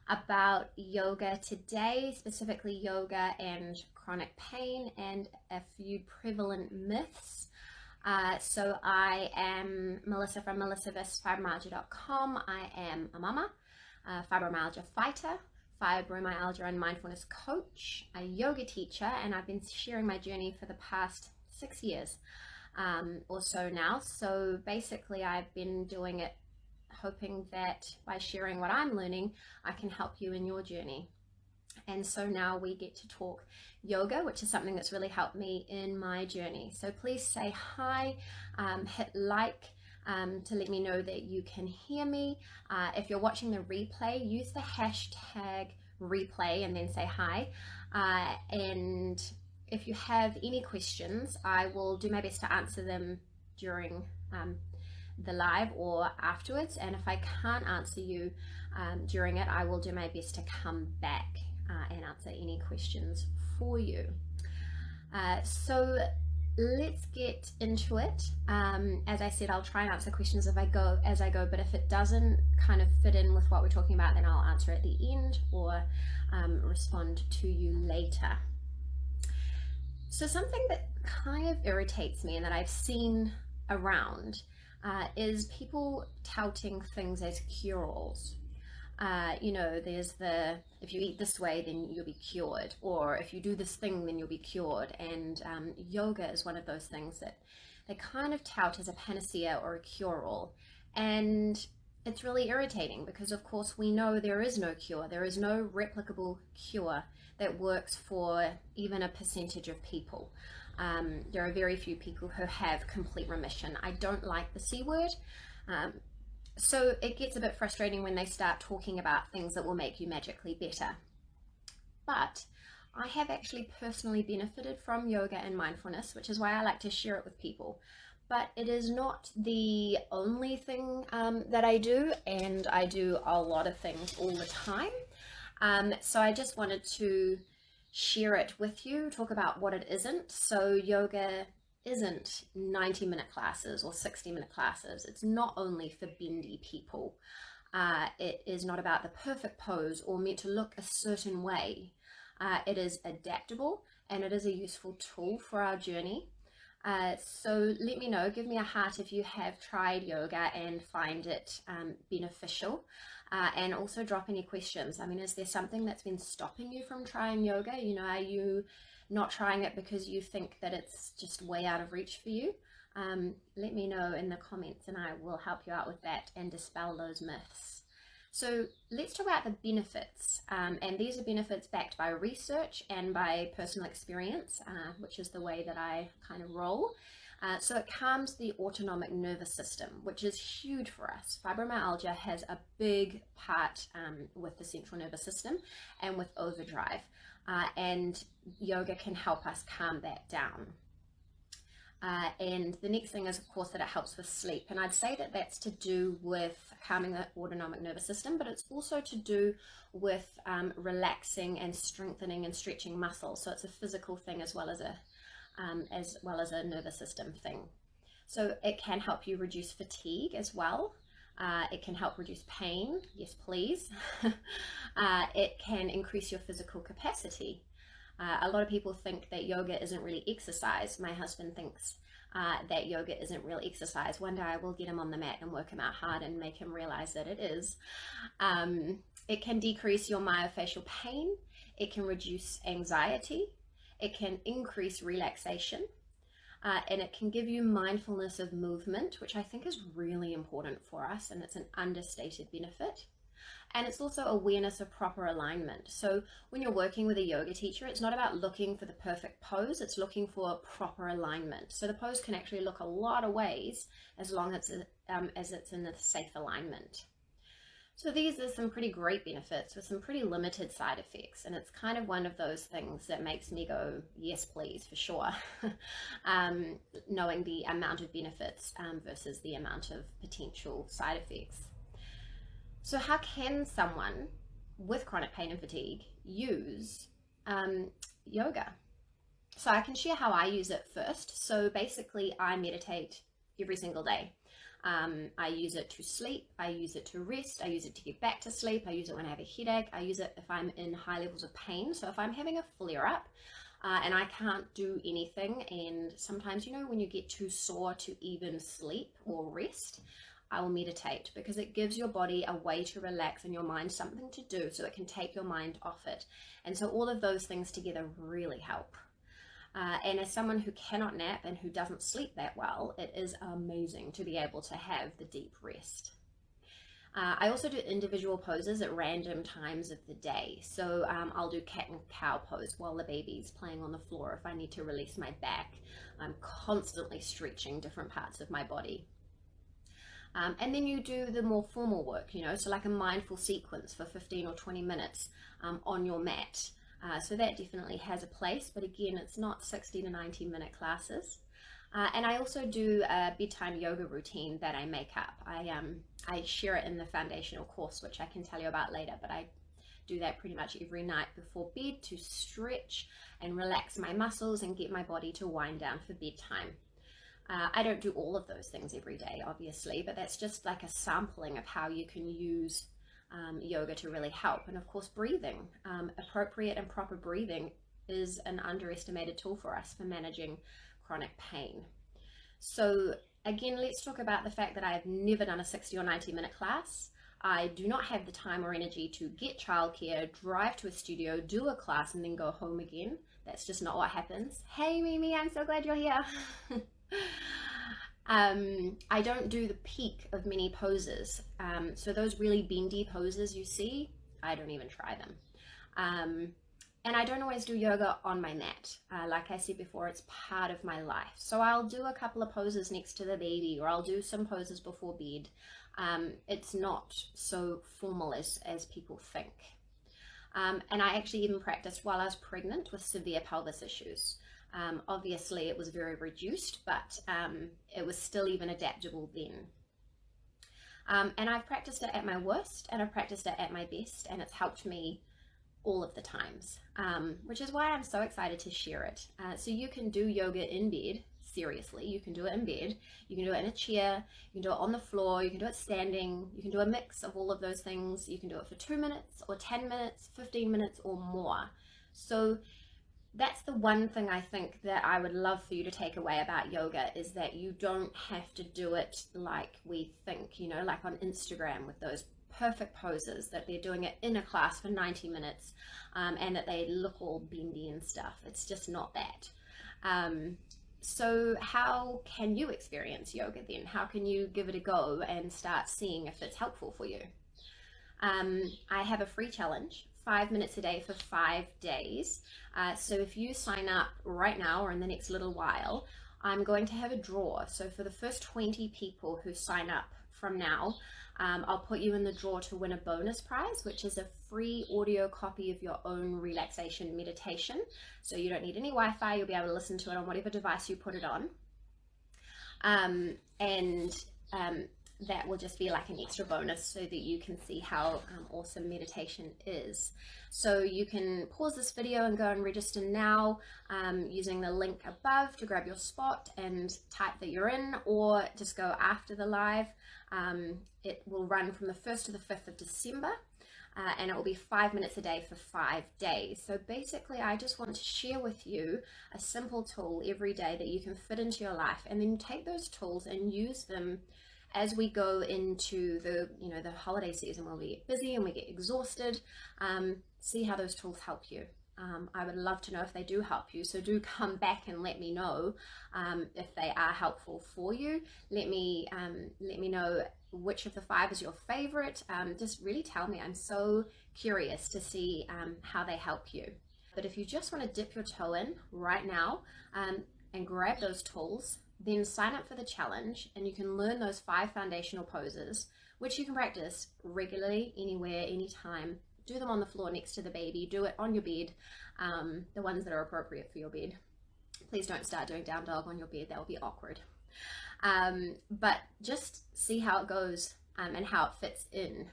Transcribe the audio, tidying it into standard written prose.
about yoga today, specifically yoga and chronic pain and a few prevalent myths. So I am Melissa from melissavisfibromyalgia.com. I am a mama, a fibromyalgia fighter, fibromyalgia and mindfulness coach, a yoga teacher, and I've been sharing my journey for the past 6 years or so now. So basically I've been doing it hoping that by sharing what I'm learning, I can help you in your journey. And so now we get to talk yoga, which is something that's really helped me in my journey. So please say hi, hit like to let me know that you can hear me. If you're watching the replay, use the hashtag replay and then say hi. And if you have any questions, I will do my best to answer them during the live or afterwards, and if I can't answer you during it, I will do my best to come back and answer any questions for you. So let's get into it. As I said, I'll try and answer questions as I go, but if it doesn't kind of fit in with what we're talking about, then I'll answer at the end or respond to you later. So something that kind of irritates me and that I've seen around is people touting things as cure-alls. There's if you eat this way, then you'll be cured, or if you do this thing, then you'll be cured. And yoga is one of those things that they kind of tout as a panacea or a cure-all. And it's really irritating because, of course, we know there is no cure. There is no replicable cure that works for even a percentage of people. There are very few people who have complete remission. I don't like the C word. So it gets a bit frustrating when they start talking about things that will make you magically better. But I have actually personally benefited from yoga and mindfulness, which is why I like to share it with people. But it is not the only thing that I do, and I do a lot of things all the time. So I just wanted to share it with you, talk about what it isn't. So yoga isn't 90-minute classes or 60-minute classes. It's not only for bendy people. It is not about the perfect pose or meant to look a certain way. It is adaptable and it is a useful tool for our journey. So let me know, give me a heart if you have tried yoga and find it beneficial, and also drop any questions. I mean, is there something that's been stopping you from trying yoga? Are you not trying it because you think that it's just way out of reach for you? Let me know in the comments and I will help you out with that and dispel those myths. So let's talk about the benefits, and these are benefits backed by research and by personal experience, which is the way that I kind of roll. So it calms the autonomic nervous system, which is huge for us. Fibromyalgia has a big part with the central nervous system and with overdrive, and yoga can help us calm that down. And the next thing is, of course, that it helps with sleep. And I'd say that that's to do with calming the autonomic nervous system, but it's also to do with relaxing and strengthening and stretching muscles. So it's a physical thing as well as a nervous system thing. So it can help you reduce fatigue as well. It can help reduce pain. Yes, please. It can increase your physical capacity. A lot of people think that yoga isn't really exercise. My husband thinks that yoga isn't real exercise. One day I will get him on the mat and work him out hard and make him realize that it is. It can decrease your myofascial pain. It can reduce anxiety. It can increase relaxation. And it can give you mindfulness of movement, which I think is really important for us, and it's an understated benefit. And it's also awareness of proper alignment. So when you're working with a yoga teacher, it's not about looking for the perfect pose, it's looking for proper alignment. So the pose can actually look a lot of ways as long as it's in a safe alignment. So these are some pretty great benefits with some pretty limited side effects. And it's kind of one of those things that makes me go, yes, please, for sure. Knowing the amount of benefits versus the amount of potential side effects. So how can someone with chronic pain and fatigue use yoga? So I can share how I use it first. So basically I meditate every single day. I use it to sleep, I use it to rest, I use it to get back to sleep, I use it when I have a headache, I use it if I'm in high levels of pain. So if I'm having a flare-up and I can't do anything, and sometimes, you know, when you get too sore to even sleep or rest, I will meditate, because it gives your body a way to relax and your mind something to do, so it can take your mind off it. And so all of those things together really help. And as someone who cannot nap and who doesn't sleep that well, it is amazing to be able to have the deep rest. I also do individual poses at random times of the day. So I'll do cat and cow pose while the baby's playing on the floor if I need to release my back. I'm constantly stretching different parts of my body. And then you do the more formal work, you know, so like a mindful sequence for 15 or 20 minutes on your mat. So that definitely has a place, but again, it's not 60 to 90-minute classes. And I also do a bedtime yoga routine that I make up. I share it in the foundational course, which I can tell you about later, but I do that pretty much every night before bed to stretch and relax my muscles and get my body to wind down for bedtime. I don't do all of those things every day, obviously, but that's just like a sampling of how you can use yoga to really help. And of course, breathing, appropriate and proper breathing is an underestimated tool for us for managing chronic pain. So again, let's talk about the fact that I have never done a 60 or 90-minute class. I do not have the time or energy to get childcare, drive to a studio, do a class, and then go home again. That's just not what happens. Hey Mimi, I'm so glad you're here. I don't do the peak of many poses. So those really bendy poses you see, I don't even try them. And I don't always do yoga on my mat. Like I said before, it's part of my life. So I'll do a couple of poses next to the baby, or I'll do some poses before bed. It's not so formal as people think. And I actually even practiced while I was pregnant with severe pelvis issues. Obviously it was very reduced, but it was still even adaptable then. And I've practiced it at my worst and I've practiced it at my best, and it's helped me all of the times, which is why I'm so excited to share it. So you can do yoga in bed. Seriously, you can do it in bed, you can do it in a chair, you can do it on the floor, you can do it standing, you can do a mix of all of those things. You can do it for 2 minutes or 10 minutes, 15 minutes or more. So that's the one thing I think that I would love for you to take away about yoga, is that you don't have to do it like we think, you know, like on Instagram with those perfect poses, that they're doing it in a class for 90 minutes and that they look all bendy and stuff. It's just not that. So how can you experience yoga then? How can you give it a go and start seeing if it's helpful for you? I have a free challenge, 5 minutes a day for 5 days. So if you sign up right now or in the next little while, I'm going to have a draw. So for the first 20 people who sign up from now, I'll put you in the draw to win a bonus prize, which is a free audio copy of your own relaxation meditation. So you don't need any Wi-Fi, you'll be able to listen to it on whatever device you put it on. That will just be like an extra bonus so that you can see how awesome meditation is. So you can pause this video and go and register now using the link above to grab your spot and type that you're in, or just go after the live. It will run from the 1st to the 5th of December. And it will be 5 minutes a day for 5 days. So basically, I just want to share with you a simple tool every day that you can fit into your life, and then take those tools and use them as we go into the holiday season, where we get busy and we get exhausted. See how those tools help you. I would love to know if they do help you. So do come back and let me know if they are helpful for you. Let me know which of the 5 is your favorite. Just really tell me. I'm so curious to see how they help you. But if you just want to dip your toe in right now and grab those tools, then sign up for the challenge, and you can learn those 5 foundational poses, which you can practice regularly, anywhere, anytime. Do them on the floor next to the baby, do it on your bed, the ones that are appropriate for your bed. Please don't start doing down dog on your bed, that will be awkward. But just see how it goes and how it fits in